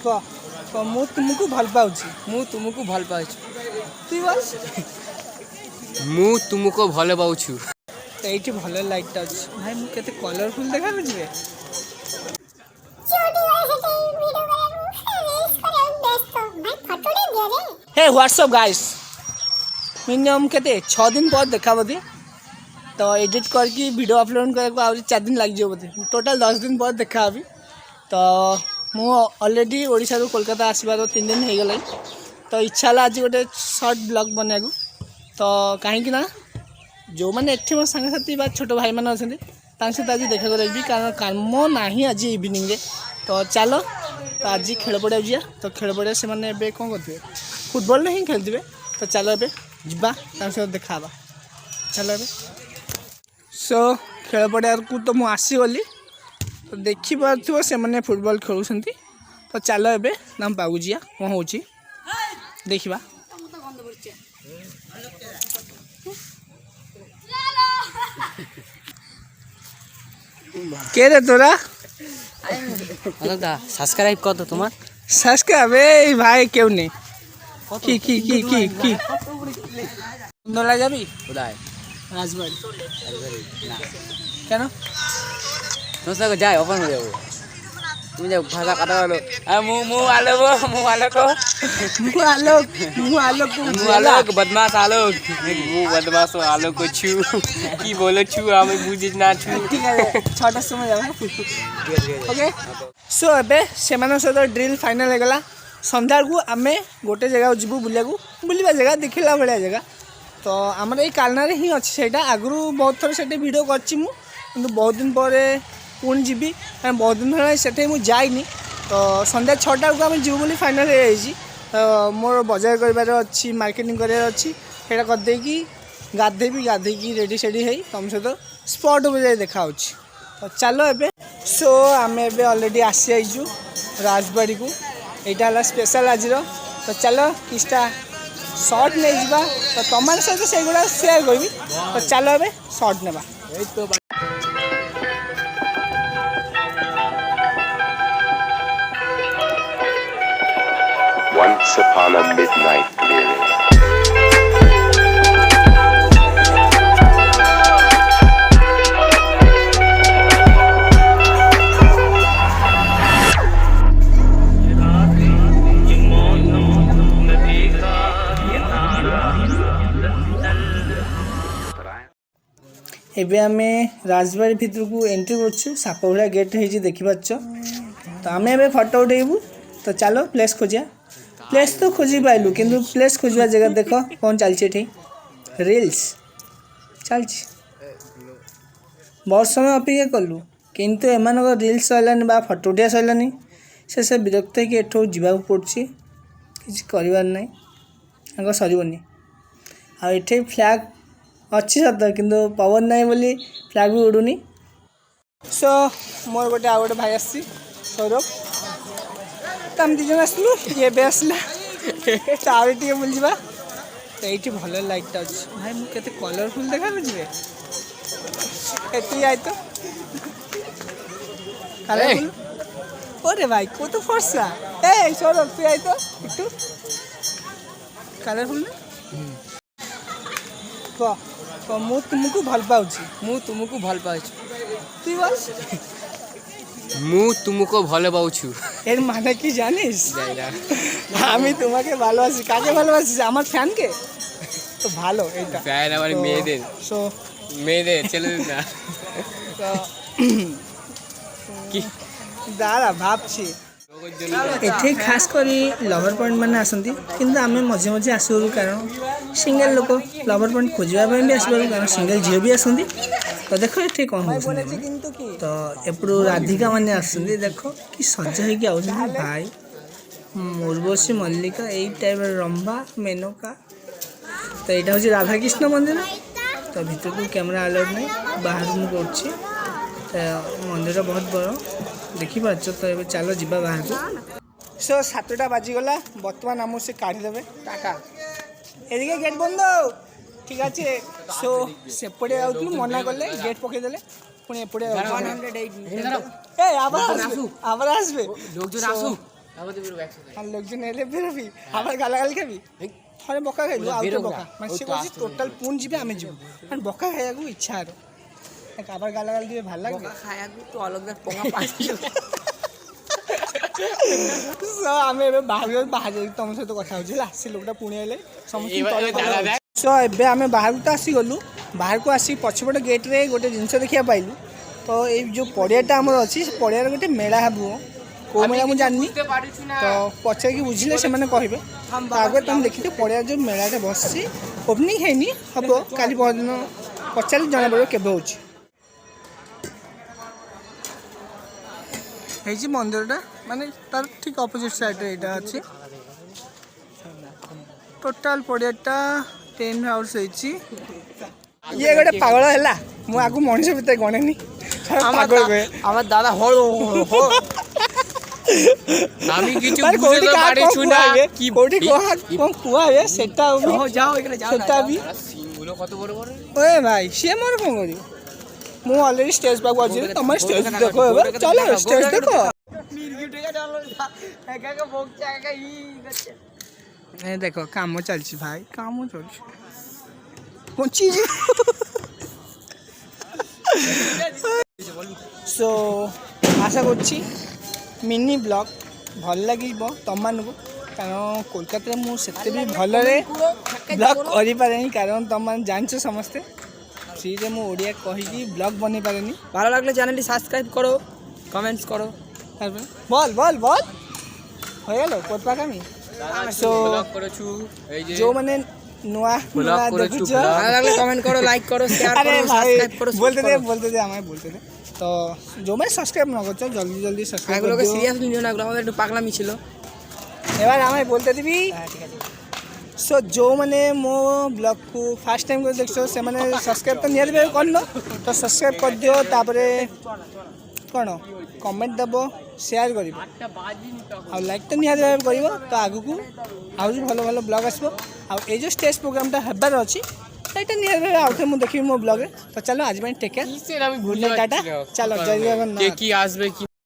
कह कह मु तुमको भल पाउछि ମୁଁ ତୁମକୁ ଭଲ ପାଉଛି। तू बस ମୁଁ ତୁମକୁ ଭଲ ପାଉଛୁ। ଏଇଠି ଭଲ ଲାଇଟ୍ ଅଛି ଭାଇ ମୁଁ କେତେ କଲରଫୁଲ ଦେଖାଯାଉଛି ବେ हे व्हाट्सअप गाइस मिनिमम केते 6 दिन पर देखा बोधे तो एडिट करके वीडियो अपलोड करके आउरी 4 दिन लग जाए बोधे टोटल 10 दिन पर देखा अभी तो मु ऑलरेडी ओडिशा रो कोलकाता आसबार 3 दिन हो गला तो इच्छा है आज गोटे शॉर्ट ब्लॉग बनाया तो कहीं ना जो मैंने एठी मो संग साथी बा छोट भाई माने अछंती तांक सहित आज देखा करेबी कारण काम नहीं आज इवनिंग रे तो चलो तो आज खेल पड़ा जा तो खेल पड़ा से मैंने एबे कोन करथिबे फुटबॉल नहीं खेलथिबे तो चलो एबे जिबा तांक सहित देखाबा चलो एबे सो खेल पड़ा को तो मु आसी गली तो देखि पाथुबो से माने फुटबॉल खेलुछंती तो चलो एबे नाम पागु जिया कोन होची देखिबा के रे तोरा দাদা সাবস্ক্রাইব কর তো তোমার सब्सक्राइब ए भाई क्यों नहीं की नला যাবি কোথায় রাজবাড়ি না কেন তোর সাথে যাই ওপেন হয়ে যাবো তুমি যে ভাষা কথা বলো মু আলোক বদমাস আলোক মু বদমাস আলোক ছু কি বলে ছু আমি বুঝি না ছু ঠিক আছে 6টার সময় যাবে ओके सो एबे सेमान सहित ड्रिल फाइनल हो गला संध्या को आमे गोटे जगह जीवु बुलिया जगह देखला भाया जगह तो आमर ये कालना ही अच्छी सेटा आगु बहुत थर से वीडियो करछि मु किंतु बहुत दिन पर पुणी जीवी बहुत दिन से मुझे जाइनी तो संध्या 6टा को आम जीव बोली फाइनल हो मोर बजार कर अच्छी मार्केटिंग करार अच्छी सेटा करदेकी गाधेबी गाधेकी रेडी सेडी है तुम सहित स्पॉट जाए देखा तो चलो एबे सो आम एबे ऑलरेडी आसी आइजु राजबाड़ी को यहाँ है स्पेशल आज तो चलो किसटा शॉर्ट नहीं जावा तो तुम सहित से गुड़ा शेयर करी तो चलो एबे शॉर्ट नेबा Once upon a midnight clearing. एबे आमे राजबाड़ी भितर को एंट्री करछु सापहुड़ा गेट है देखि पाछ तो आमे एबे फोटो उठेबू तो चलो प्लेस खोजिया प्लेस तो खोजी पाइलु किंतु प्लेस खोजवा जगह देखो कौन चलछि एठी रील्स चलछि बहुत समय अपेक्षा कलु किंतु एमानक रील्स सैलानी बा फोटो उठिया सैलानी से विरक्त कि एठो जीवा पड़छि किछि करिवार नै आंग सरीबनी आ एठी फ्लैग अच्छी सत किंतु पवन नहीं बोली फ्लैग भी उड़ूनी सो मोर गोटे आ गोटे भाई आसी सौरभ तो आम दिजन आसलु ये भी आसला आगे टे बुल जा तो ये भल लाइट अच्छे भाई मुझे कलरफुल देखा वे आए तो कलरफुल अरे भाई को तो फर्सा ए सौरभ तू आए तो एकटू कलरफुल ना तो मु तुमको भल पाउछि ମୁଁ ତୁମକୁ ଭଲ ପାଉଛି। तू बस ମୁଁ ତୁମକୁ ଭଲ ପାଉଛୁ। এর মানে কি জানিস আমি তোমাকে ভালোবাসি কাকে ভালোবাসিস আমার ফ্যান কে তো ভালো এটা ফ্যান আমার মেয়েদের সো মেয়েদের ছেলেদের না কি দাঁড়া ভাবছি এঠে খাস করে লভর পয়েন্ট মানে আসନ୍ତି কিন্তু আমি মঝে মঝে আসু কারণ সিঙ্গেল লোক লভর পয়েন্ট खोजवा ପାଇଁ ବି ଆସିବାରୁ କାରଣ ସିଙ୍ଗଲ ଝିଅ ବି ଆସନ୍ତି तो देख ये कौन हो तो एपड़ू राधिका मैंने आसती देख कि सज हो भाई उर्वशी मल्लिका यही टाइप रंभा मेनका तो यहाँ हूँ राधाकृष्ण मंदिर तो भीतर को कैमरा अलाउड नहीं बाहर मुझे मंदिर बहुत बड़ देखिपार तो ये चलो जा बाहर को सो 7टा बाजिगला बर्तमान आम से काढ़ीदे टाटा एदिके गेट बंद ठीक अच्छे सो सेपटे आउथलु मना कले गेट पकेदेले पुणी एपटे आबर आसबे लोक जो आसु তারপর তুই বেরোবো একসাথে। আর লোকজন এলে বেরোবি আবার গালাগালি খাবি ଥରେ ବକା ଖାଇଲୁ ଆଉ ଥରେ ବକା ମାନେ ସେ କହୁଛି ଟୋଟାଲ ପୁଣି ଯିବେ ଆମେ ଯିବୁ ମାନେ ବକା ଖାଇବାକୁ ଇଚ୍ଛା ଆର ଆবার ଗାଲାଗାଲି ଟିକେ ଭଲ ଲାଗେ ଖାଇବାକୁ ତୁ ଅଲଗା ପଙ୍ଗା ପାଇଛୁ। ଆମେ ଏବେ ବାହାରେ ତମ ସହିତ କଥା ହଉଛି ହେଲା ସେ ଲୋକଟା ପୁଣି ଆଇଲେ ସମସ୍ତେ ଏବେ ଆମେ ବାହାରକୁ ତ ଆସିଗଲୁ ବାହାରକୁ ଆସି ପଛପଟ ଗେଟ୍ରେ ଗୋଟେ ଜିନିଷ ଦେଖିବାକୁ ପାଇଲୁ ତ ଏଇ ଯେଉଁ ପଡ଼ିଆଟା ଆମର ଅଛି ସେ ପଡ଼ିଆରେ ଗୋଟେ ମେଳା ହେବ କେଉଁ ମେଳା ମୁଁ ଜାଣିନି ତ ପଚାରିକି ବୁଝିଲେ ସେମାନେ କହିବେ ଆଗରେ ତମେ ଦେଖିଛ ପଡ଼ିଆରେ ଯେଉଁ ମେଳାଟା ବସିଛି ଓପନିଂ ହେଇନି ହେବ କାଲି ପରଦିନ ପଚାରିଲେ ଜଣାପଡ଼ିବ କେବେ ହେଉଛି ହେଇଛି ମନ୍ଦିରଟା ମାନେ ତାର ଠିକ୍ ଅପୋଜିଟ୍ ସାଇଡ଼୍ରେ ଏଇଟା ଅଛି ଟୋଟାଲ ପଡ଼ିଆଟା 10 ହାଉସ୍ ହେଇଛି ଇଏ ଗୋଟେ ପାଗଳ ହେଲା ମୁଁ ଆଗକୁ ମଣିଷ ଭିତରେ ଗଣେନି আমার দাদা হলো আমি কিছু বুঝতে পারছি না কি কোটি কোন কুয়াবে সেটা যাও এখানে যাও সেটা বি সিনগুলো কত বড় বড় ওই ভাই সে মোর কোন করিব ମୁଁ ଅଲରେଡି ଷ୍ଟେଜ ପାଖକୁ ଅଛି ତମେ ଷ୍ଟେଜ ଦେଖ ଏବେ ଚାଲ ଷ୍ଟେଜ ଦେଖ ଏ ଦେଖ କାମ ଚାଲିଛି ଭାଇ କାମ ଚାଲିଛି ପହଞ୍ଚି ସୋ ଆଶା କରୁଛି ମିନି ବ୍ଲଗ୍ ଭଲ ଲାଗିବ ତମମାନଙ୍କୁ କାରଣ କୋଲକାତାରେ ମୁଁ ସେତେ ବି ଭଲରେ ବ୍ଲଗ୍ କରିପାରେନି କାରଣ ତମମାନେ ଜାଣିଛ ସମସ୍ତେ ফ্রিতে ମୁଁ ଓଡ଼ିଆ କହିକି ବ୍ଲଗ୍ ବନେଇ ପାରେନି ভালো লাগলে চ্যানেলটি সাবস্ক্রাইব করো কমেন্টস করো তারপরে বল বল বল হয়ে গেল কোথা কামি সো ব্লগ করেছু এই যে ଯେଉଁମାନେ ନୂଆ ନୂଆ ଦେଖୁଛ ভালো লাগলে কমেন্ট করো লাইক করো শেয়ার আরে করো ভাই সাবস্ক্রাইব করো বলতে দে আমায় বলতে দে তো ଯେଉଁମାନେ সবস্ক্রাইব ন করছো জলদি জলদি সবস্ক্রাইব এগুলোকে করে দিও সিরিয়াসলি নিও না এগুলো আমাদের একটু পাগলামি ছিল এবার আমায় বলতে দিবি সো ଯେଉଁମାନେ ମୋ ବ୍ଲଗ୍କୁ ଫାର୍ଷ୍ଟ ଟାଇମ୍ କରି ଦେଖୁଛ ସେମାନେ ସବସ୍କ୍ରାଇବ୍ ତ ନିହାତି ଭାବେ କରିନ ତ ସବସ୍କ୍ରାଇବ୍ କରିଦିଅ ତାପରେ କ'ଣ କମେଣ୍ଟ ଦେବ ସେୟାର କରିବ ଆଉ ଲାଇକ୍ ତ ନିହାତି ଭାବେ କରିବ ତ ଆଗକୁ ଆହୁରି ଭଲ ଭଲ ବ୍ଲଗ୍ ଆସିବ ଆଉ ଏଇ ଯେଉଁ ଷ୍ଟେଜ୍ ପ୍ରୋଗ୍ରାମଟା ହେବାର ଅଛି ସେଇଟା ନିହାତି ଭାବେ ଆଉଥରେ ମୁଁ ଦେଖିବି ମୋ ବ୍ଲଗ୍ରେ ତ ଚାଲ ଆଜି ପାଇଁ ଟେକ୍ କେୟାର আমি ଗୁଡ୍ ନାଇଟ୍ ଟାଟା ଚାଲ ଜୟ ଜଗନ୍ନାଥ কি আসবে কি